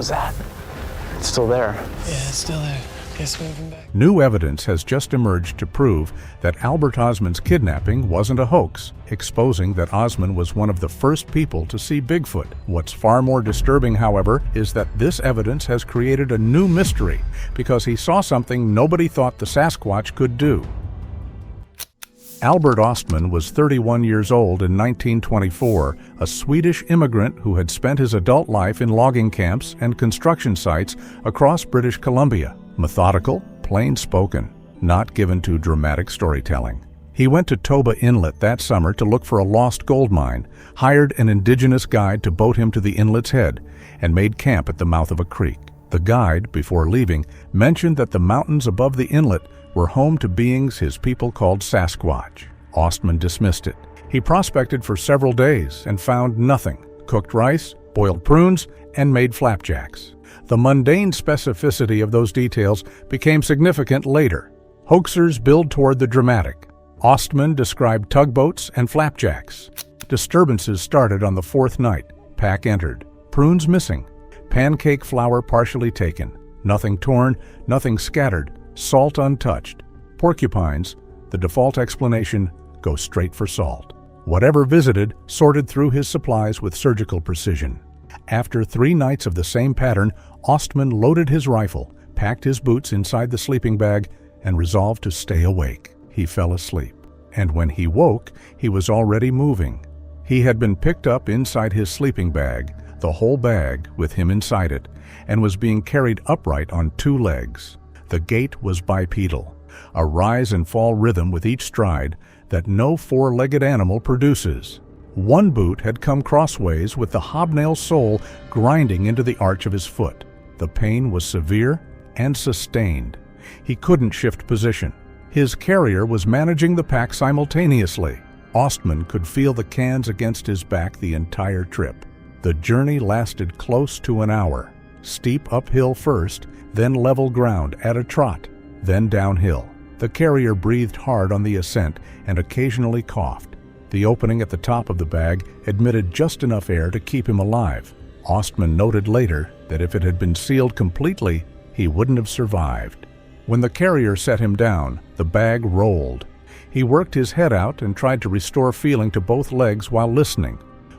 was that? It's still there. Yeah, it's still there. Guess moving back. New evidence has just emerged to prove that Albert Ostman's kidnapping wasn't a hoax, exposing that Ostman was one of the first people to see Bigfoot. What's far more disturbing, however, is that this evidence has created a new mystery because he saw something nobody thought the Sasquatch could do. Albert Ostman was 31 years old in 1924, a Swedish immigrant who had spent his adult life in logging camps and construction sites across British Columbia. Methodical, plain-spoken, not given to dramatic storytelling. He went to Toba Inlet that summer to look for a lost gold mine, hired an indigenous guide to boat him to the inlet's head, and made camp at the mouth of a creek. The guide, before leaving, mentioned that the mountains above the inlet were home to beings his people called Sasquatch. Ostman dismissed it. He prospected for several days and found nothing: cooked rice, boiled prunes, and made flapjacks. The mundane specificity of those details became significant later. Hoaxers build toward the dramatic. Ostman described tugboats and flapjacks. Disturbances started on the fourth night. Pack entered. Prunes missing. Pancake flour partially taken. Nothing torn, nothing scattered. Salt untouched. Porcupines, the default explanation, go straight for salt. Whatever visited sorted through his supplies with surgical precision. After 3 nights of the same pattern, Ostman loaded his rifle, packed his boots inside the sleeping bag, and resolved to stay awake. He fell asleep, and when he woke, he was already moving. He had been picked up inside his sleeping bag, the whole bag with him inside it, and was being carried upright on 2 legs. The gait was bipedal, a rise and fall rhythm with each stride that no 4-legged animal produces. One boot had come crossways with the hobnail sole grinding into the arch of his foot. The pain was severe and sustained. He couldn't shift position. His carrier was managing the pack simultaneously. Ostman could feel the cans against his back the entire trip. The journey lasted close to an hour. Steep uphill first, then level ground at a trot, then downhill. The carrier breathed hard on the ascent and occasionally coughed. The opening at the top of the bag admitted just enough air to keep him alive. Ostman noted later that if it had been sealed completely, he wouldn't have survived. When the carrier set him down, the bag rolled. He worked his head out and tried to restore feeling to both legs while listening.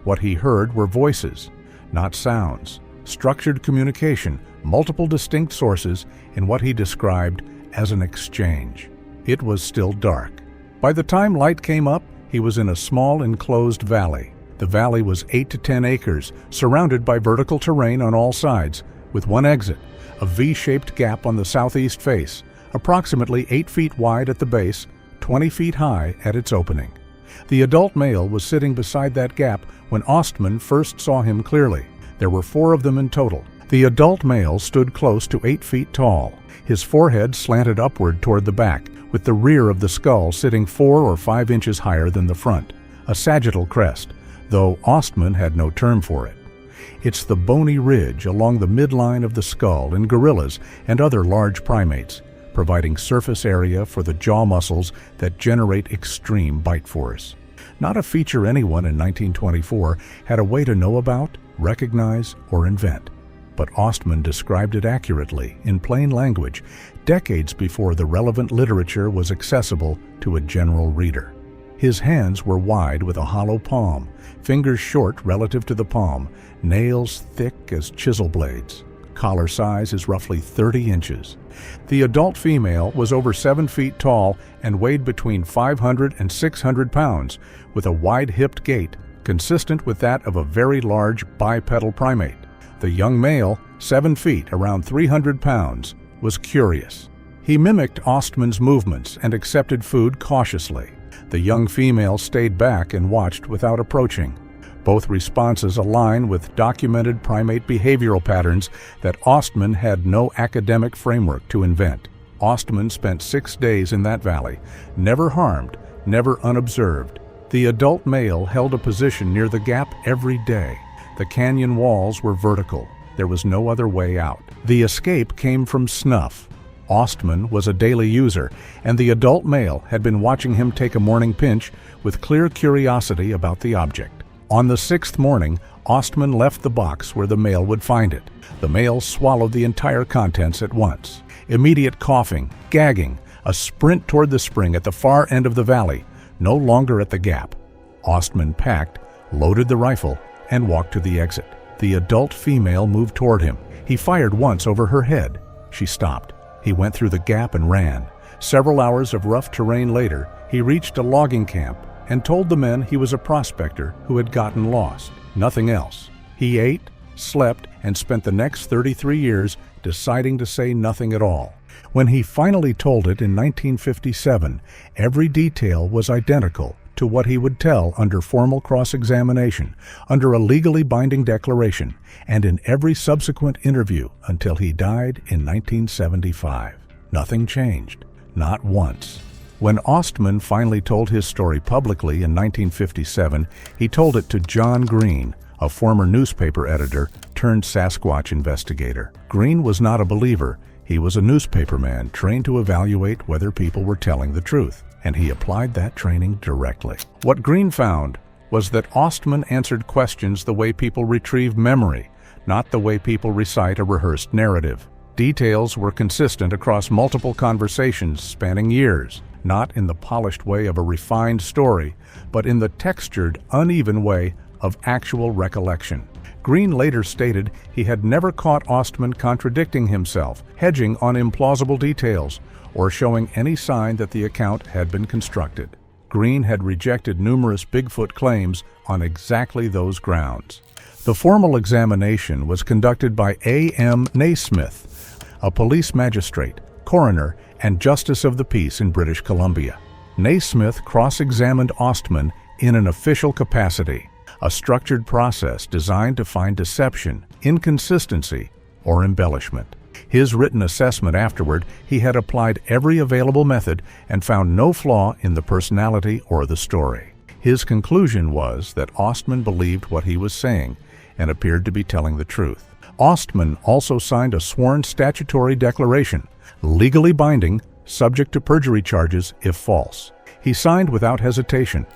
What he heard were voices, not sounds. Structured communication, multiple distinct sources in what he described as an exchange. It was still dark. By the time light came up, he was in a small enclosed valley. The valley was 8 to 10 acres, surrounded by vertical terrain on all sides, with one exit, a V-shaped gap on the southeast face, approximately 8 feet wide at the base, 20 feet high at its opening. The adult male was sitting beside that gap when Ostman first saw him clearly. There were 4 of them in total. The adult male stood close to 8 feet tall. His forehead slanted upward toward the back, with the rear of the skull sitting 4 or 5 inches higher than the front, a sagittal crest, though Ostman had no term for it. It's the bony ridge along the midline of the skull in gorillas and other large primates, providing surface area for the jaw muscles that generate extreme bite force. Not a feature anyone in 1924 had a way to know about, recognize, or invent. But Ostman described it accurately, in plain language, decades before the relevant literature was accessible to a general reader. His hands were wide with a hollow palm, fingers short relative to the palm, nails thick as chisel blades. Collar size is roughly 30 inches. The adult female was over 7 feet tall and weighed between 500 and 600 pounds, with a wide-hipped gait, consistent with that of a very large bipedal primate. The young male, 7 feet, around 300 pounds, was curious. He mimicked Ostman's movements and accepted food cautiously. The young female stayed back and watched without approaching. Both responses align with documented primate behavioral patterns that Ostman had no academic framework to invent. Ostman spent 6 days in that valley, never harmed, never unobserved. The adult male held a position near the gap every day. The canyon walls were vertical. There was no other way out. The escape came from snuff. Ostman was a daily user, and the adult male had been watching him take a morning pinch with clear curiosity about the object. On the 6th morning, Ostman left the box where the male would find it. The male swallowed the entire contents at once. Immediate coughing, gagging, a sprint toward the spring at the far end of the valley, no longer at the gap. Ostman packed, loaded the rifle, and walked to the exit. The adult female moved toward him. He fired once over her head. She stopped. He went through the gap and ran. Several hours of rough terrain later, he reached a logging camp and told the men he was a prospector who had gotten lost. Nothing else. He ate, slept, and spent the next 33 years deciding to say nothing at all. When he finally told it in 1957, every detail was identical to what he would tell under formal cross-examination, under a legally binding declaration, and in every subsequent interview until he died in 1975. Nothing changed. Not once. When Ostman finally told his story publicly in 1957, he told it to John Green, a former newspaper editor turned Sasquatch investigator. Green was not a believer. He was a newspaperman trained to evaluate whether people were telling the truth, and he applied that training directly. What Green found was that Ostman answered questions the way people retrieve memory, not the way people recite a rehearsed narrative. Details were consistent across multiple conversations spanning years, not in the polished way of a refined story, but in the textured, uneven way of actual recollection. Green later stated he had never caught Ostman contradicting himself, hedging on implausible details, or showing any sign that the account had been constructed. Green had rejected numerous Bigfoot claims on exactly those grounds. The formal examination was conducted by A.M. Naismith, a police magistrate, coroner, and justice of the peace in British Columbia. Naismith cross-examined Ostman in an official capacity, a structured process designed to find deception, inconsistency, or embellishment. His written assessment afterward, he had applied every available method and found no flaw in the personality or the story. His conclusion was that Ostman believed what he was saying and appeared to be telling the truth. Ostman also signed a sworn statutory declaration, legally binding, subject to perjury charges if false. He signed without hesitation.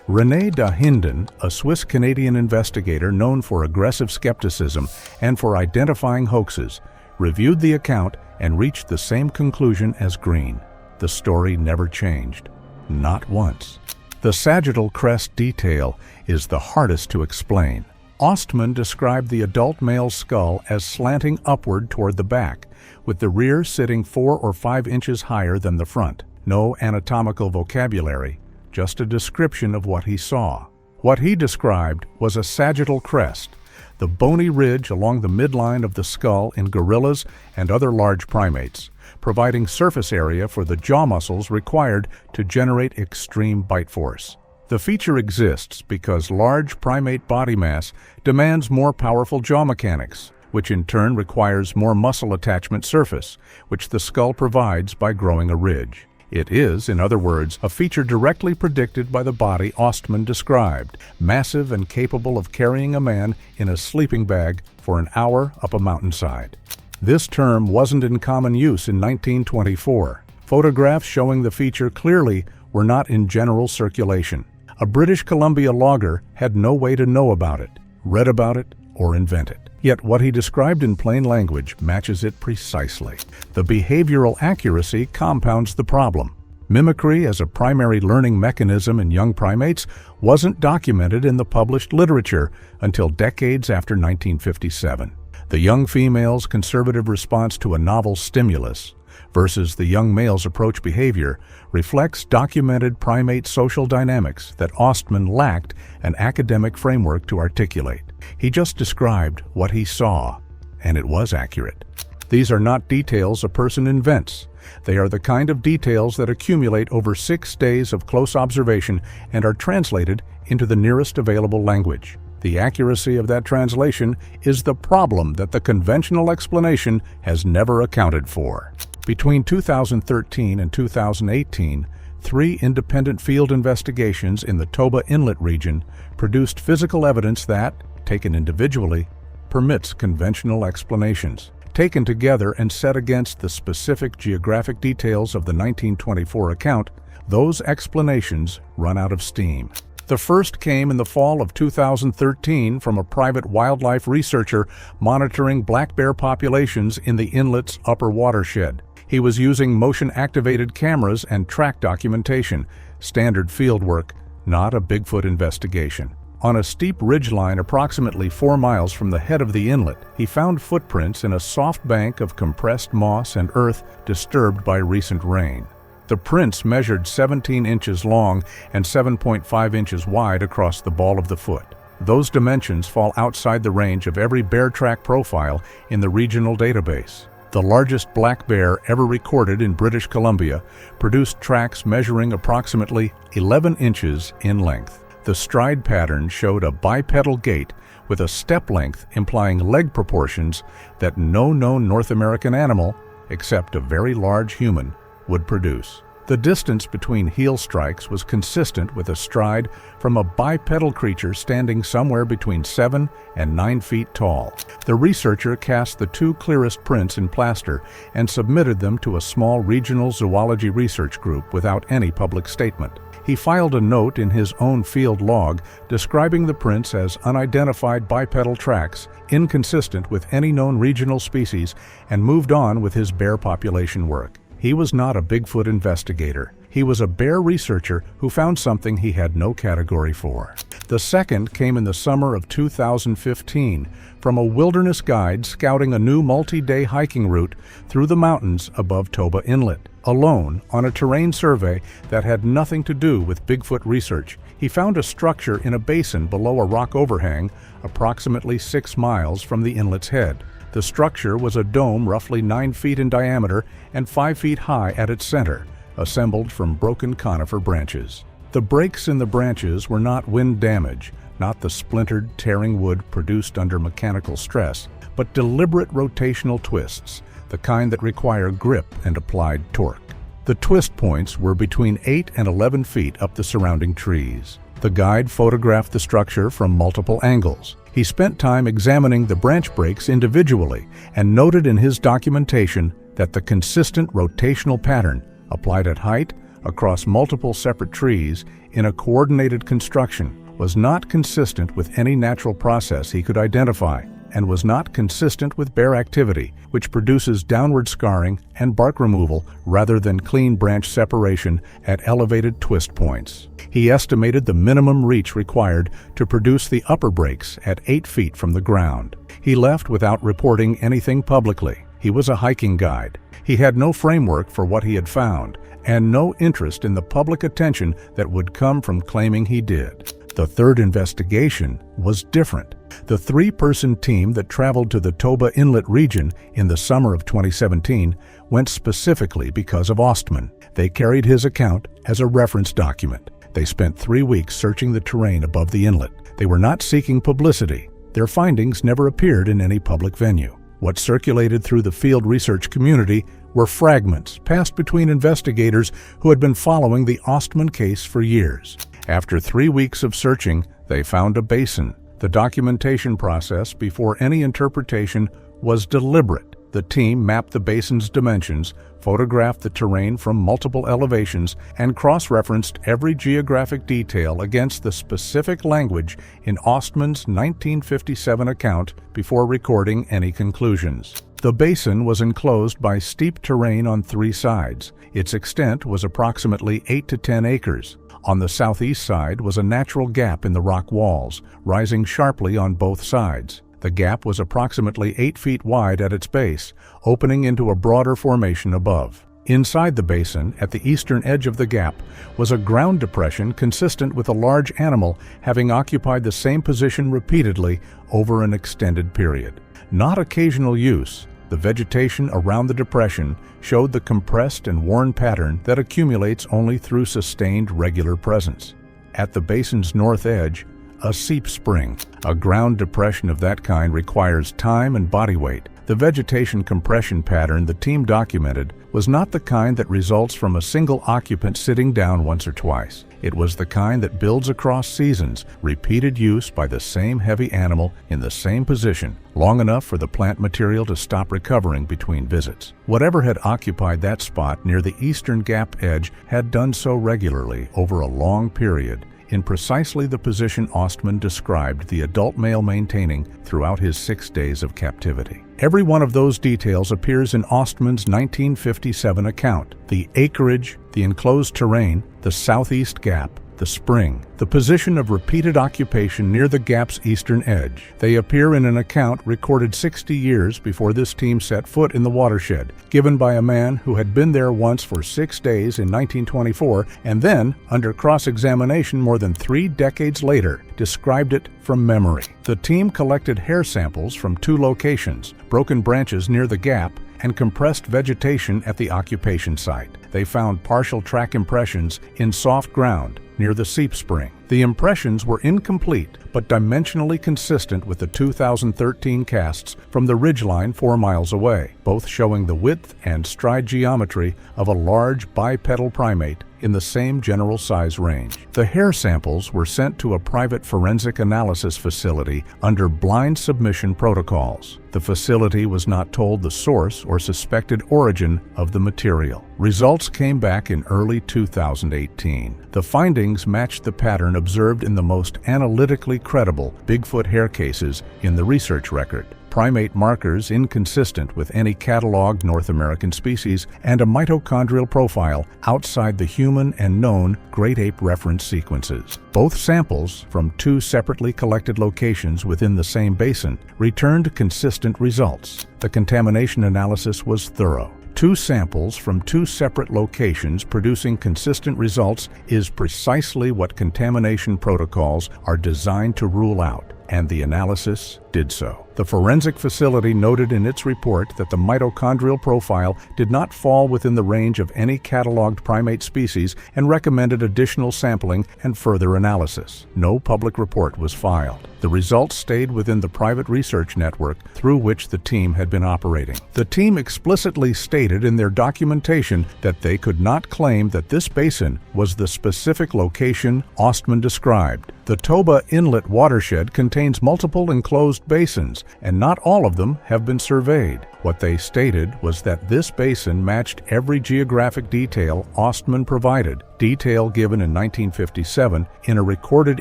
René Dahinden, a Swiss-Canadian investigator known for aggressive skepticism and for identifying hoaxes, reviewed the account and reached the same conclusion as Green. The story never changed. Not once. The sagittal crest detail is the hardest to explain. Ostman described the adult male's skull as slanting upward toward the back, with the rear sitting 4 or 5 inches higher than the front. No anatomical vocabulary, just a description of what he saw. What he described was a sagittal crest, the bony ridge along the midline of the skull in gorillas and other large primates, providing surface area for the jaw muscles required to generate extreme bite force. The feature exists because large primate body mass demands more powerful jaw mechanics, which in turn requires more muscle attachment surface, which the skull provides by growing a ridge. It is, in other words, a feature directly predicted by the body Ostman described, massive and capable of carrying a man in a sleeping bag for an hour up a mountainside. This term wasn't in common use in 1924. Photographs showing the feature clearly were not in general circulation. A British Columbia logger had no way to know about it, read about it, or invent it. Yet what he described in plain language matches it precisely. The behavioral accuracy compounds the problem. Mimicry as a primary learning mechanism in young primates wasn't documented in the published literature until decades after 1957. The young female's conservative response to a novel stimulus versus the young male's approach behavior reflects documented primate social dynamics that Ostman lacked an academic framework to articulate. He just described what he saw, and it was accurate. These are not details a person invents. They are the kind of details that accumulate over 6 days of close observation and are translated into the nearest available language. The accuracy of that translation is the problem that the conventional explanation has never accounted for. Between 2013 and 2018, 3 independent field investigations in the Toba Inlet region produced physical evidence that, taken individually, permits conventional explanations. Taken together and set against the specific geographic details of the 1924 account, those explanations run out of steam. The first came in the fall of 2013 from a private wildlife researcher monitoring black bear populations in the inlet's upper watershed. He was using motion-activated cameras and track documentation, standard field work, not a Bigfoot investigation. On a steep ridgeline approximately 4 miles from the head of the inlet, he found footprints in a soft bank of compressed moss and earth disturbed by recent rain. The prints measured 17 inches long and 7.5 inches wide across the ball of the foot. Those dimensions fall outside the range of every bear track profile in the regional database. The largest black bear ever recorded in British Columbia produced tracks measuring approximately 11 inches in length. The stride pattern showed a bipedal gait with a step length implying leg proportions that no known North American animal, except a very large human, would produce. The distance between heel strikes was consistent with a stride from a bipedal creature standing somewhere between 7 and 9 feet tall. The researcher cast the 2 clearest prints in plaster and submitted them to a small regional zoology research group without any public statement. He filed a note in his own field log describing the prints as unidentified bipedal tracks, inconsistent with any known regional species, and moved on with his bear population work. He was not a Bigfoot investigator. He was a bear researcher who found something he had no category for. The second came in the summer of 2015 from a wilderness guide scouting a new multi-day hiking route through the mountains above Toba Inlet. Alone, on a terrain survey that had nothing to do with Bigfoot research, he found a structure in a basin below a rock overhang approximately 6 miles from the inlet's head. The structure was a dome roughly 9 feet in diameter and 5 feet high at its center, assembled from broken conifer branches. The breaks in the branches were not wind damage, not the splintered, tearing wood produced under mechanical stress, but deliberate rotational twists, the kind that require grip and applied torque. The twist points were between 8 and 11 feet up the surrounding trees. The guide photographed the structure from multiple angles. He spent time examining the branch breaks individually and noted in his documentation that the consistent rotational pattern applied at height across multiple separate trees in a coordinated construction was not consistent with any natural process he could identify and was not consistent with bear activity, which produces downward scarring and bark removal rather than clean branch separation at elevated twist points. He estimated the minimum reach required to produce the upper breaks at 8 feet from the ground. He left without reporting anything publicly. He was a hiking guide. He had no framework for what he had found, and no interest in the public attention that would come from claiming he did. The third investigation was different. The 3-person team that traveled to the Toba Inlet region in the summer of 2017 went specifically because of Ostman. They carried his account as a reference document. They spent 3 weeks searching the terrain above the inlet. They were not seeking publicity. Their findings never appeared in any public venue. What circulated through the field research community were fragments passed between investigators who had been following the Ostman case for years. After 3 weeks of searching, they found a basin. The documentation process before any interpretation was deliberate. The team mapped the basin's dimensions, photographed the terrain from multiple elevations, and cross-referenced every geographic detail against the specific language in Ostman's 1957 account before recording any conclusions. The basin was enclosed by steep terrain on 3 sides. Its extent was approximately 8 to 10 acres. On the southeast side was a natural gap in the rock walls, rising sharply on both sides. The gap was approximately 8 feet wide at its base, opening into a broader formation above. Inside the basin, at the eastern edge of the gap, was a ground depression consistent with a large animal having occupied the same position repeatedly over an extended period. Not occasional use, the vegetation around the depression showed the compressed and worn pattern that accumulates only through sustained regular presence. At the basin's north edge, a seep spring. A ground depression of that kind requires time and body weight. The vegetation compression pattern the team documented was not the kind that results from a single occupant sitting down once or twice. It was the kind that builds across seasons, repeated use by the same heavy animal in the same position, long enough for the plant material to stop recovering between visits. Whatever had occupied that spot near the eastern gap edge had done so regularly over a long period. in precisely the position Ostman described the adult male maintaining throughout his 6 days of captivity. Every one of those details appears in Ostman's 1957 account: the acreage, the enclosed terrain, the southeast gap, the spring, the position of repeated occupation near the gap's eastern edge. They appear in an account recorded 60 years before this team set foot in the watershed, given by a man who had been there once for 6 days in 1924 and then, under cross-examination more than 3 decades later, described it from memory. The team collected hair samples from 2 locations, broken branches near the gap, and compressed vegetation at the occupation site. They found partial track impressions in soft ground near the seep spring. The impressions were incomplete, but dimensionally consistent with the 2013 casts from the ridgeline 4 miles away, both showing the width and stride geometry of a large bipedal primate in the same general size range. The hair samples were sent to a private forensic analysis facility under blind submission protocols. The facility was not told the source or suspected origin of the material. Results came back in early 2018. The findings matched the pattern observed in the most analytically credible Bigfoot hair cases in the research record: primate markers inconsistent with any cataloged North American species, and a mitochondrial profile outside the human and known great ape reference sequences. Both samples, from 2 separately collected locations within the same basin, returned consistent results. The contamination analysis was thorough. 2 samples from 2 separate locations producing consistent results is precisely what contamination protocols are designed to rule out, and the analysis did so. The forensic facility noted in its report that the mitochondrial profile did not fall within the range of any cataloged primate species and recommended additional sampling and further analysis. No public report was filed. The results stayed within the private research network through which the team had been operating. The team explicitly stated in their documentation that they could not claim that this basin was the specific location Ostman described. The Toba Inlet watershed contains multiple enclosed basins, and not all of them have been surveyed. What they stated was that this basin matched every geographic detail Ostman provided, detail given in 1957 in a recorded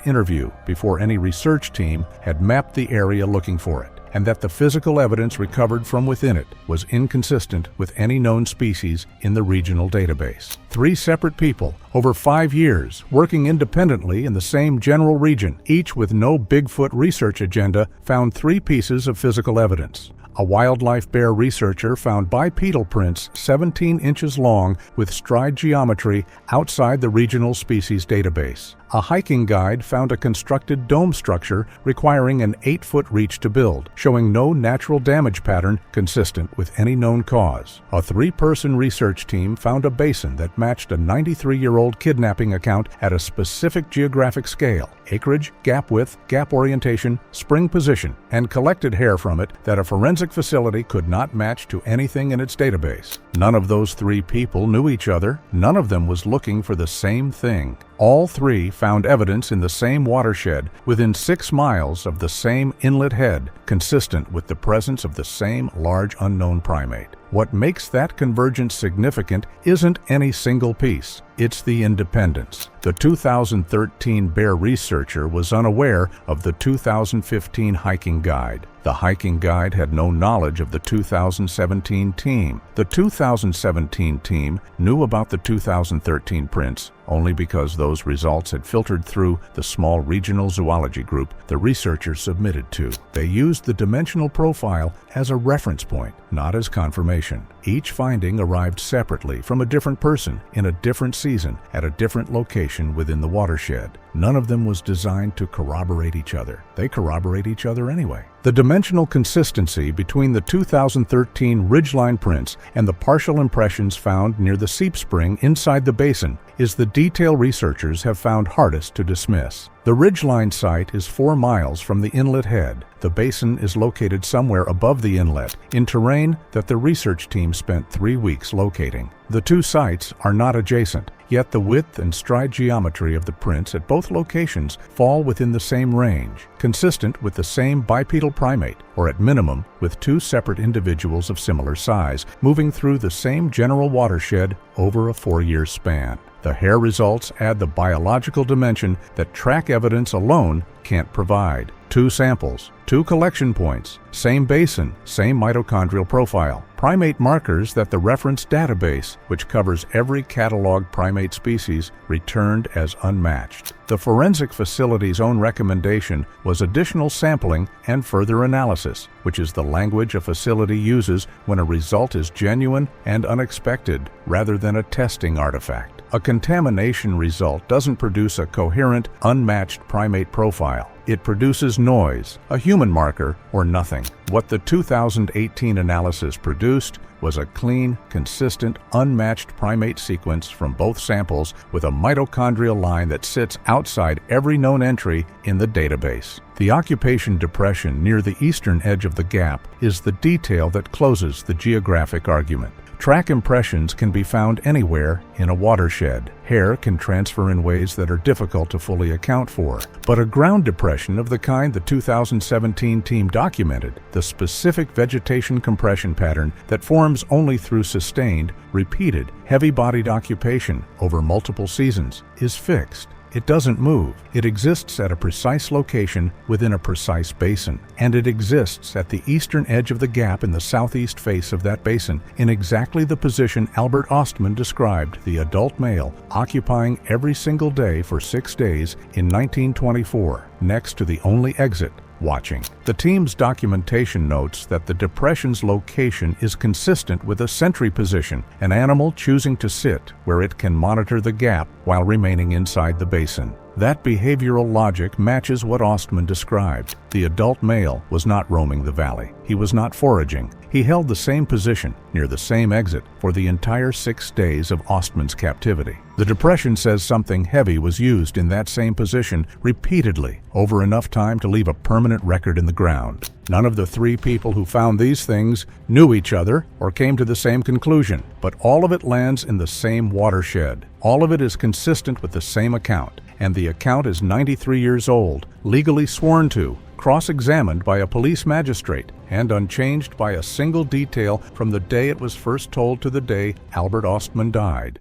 interview before any research team had mapped the area looking for it, and that the physical evidence recovered from within it was inconsistent with any known species in the regional database. 3 separate people, over 5 years, working independently in the same general region, each with no Bigfoot research agenda, found 3 pieces of physical evidence. A wildlife bear researcher found bipedal prints 17 inches long with stride geometry outside the regional species database. A hiking guide found a constructed dome structure requiring an 8-foot reach to build, showing no natural damage pattern consistent with any known cause. A 3-person research team found a basin that matched a 93-year-old kidnapping account at a specific geographic scale: acreage, gap width, gap orientation, spring position, and collected hair from it that a forensic facility could not match to anything in its database. None of those 3 people knew each other. None of them was looking for the same thing. All 3 found evidence in the same watershed within 6 miles of the same inlet head, consistent with the presence of the same large unknown primate. What makes that convergence significant isn't any single piece, it's the independence. The 2013 bear researcher was unaware of the 2015 hiking guide. The hiking guide had no knowledge of the 2017 team. The 2017 team knew about the 2013 prints only because those results had filtered through the small regional zoology group the researcher submitted to. They used the dimensional profile as a reference point, not as confirmation. Each finding arrived separately from a different person in a different season at a different location within the watershed. None of them was designed to corroborate each other. They corroborate each other anyway. The dimensional consistency between the 2013 ridgeline prints and the partial impressions found near the seep spring inside the basin is the detail researchers have found hardest to dismiss. The ridgeline site is 4 miles from the inlet head. The basin is located somewhere above the inlet, in terrain that the research team spent 3 weeks locating. The 2 sites are not adjacent, yet the width and stride geometry of the prints at both locations fall within the same range, consistent with the same bipedal primate, or at minimum with 2 separate individuals of similar size, moving through the same general watershed over a 4-year span. The hair results add the biological dimension that track evidence alone can't provide. 2 samples, 2 collection points, same basin, same mitochondrial profile. Primate markers that the reference database, which covers every cataloged primate species, returned as unmatched. The forensic facility's own recommendation was additional sampling and further analysis, which is the language a facility uses when a result is genuine and unexpected rather than a testing artifact. A contamination result doesn't produce a coherent, unmatched primate profile. It produces noise, a human marker, or nothing. What the 2018 analysis produced was a clean, consistent, unmatched primate sequence from both samples with a mitochondrial line that sits outside every known entry in the database. The occupation depression near the eastern edge of the gap is the detail that closes the geographic argument. Track impressions can be found anywhere in a watershed. Hair can transfer in ways that are difficult to fully account for. But a ground depression of the kind the 2017 team documented, the specific vegetation compression pattern that forms only through sustained, repeated, heavy-bodied occupation over multiple seasons, is fixed. It doesn't move. It exists at a precise location within a precise basin, and it exists at the eastern edge of the gap in the southeast face of that basin in exactly the position Albert Ostman described the adult male occupying every single day for 6 days in 1924, next to the only exit, watching. The team's documentation notes that the depression's location is consistent with a sentry position, an animal choosing to sit where it can monitor the gap while remaining inside the basin. That behavioral logic matches what Ostman described. The adult male was not roaming the valley. He was not foraging. He held the same position, near the same exit, for the entire 6 days of Ostman's captivity. The depression says something heavy was used in that same position repeatedly, over enough time to leave a permanent record in the ground. None of the 3 people who found these things knew each other or came to the same conclusion, but all of it lands in the same watershed. All of it is consistent with the same account, and the account is 93 years old, legally sworn to, cross-examined by a police magistrate, and unchanged by a single detail from the day it was first told to the day Albert Ostman died.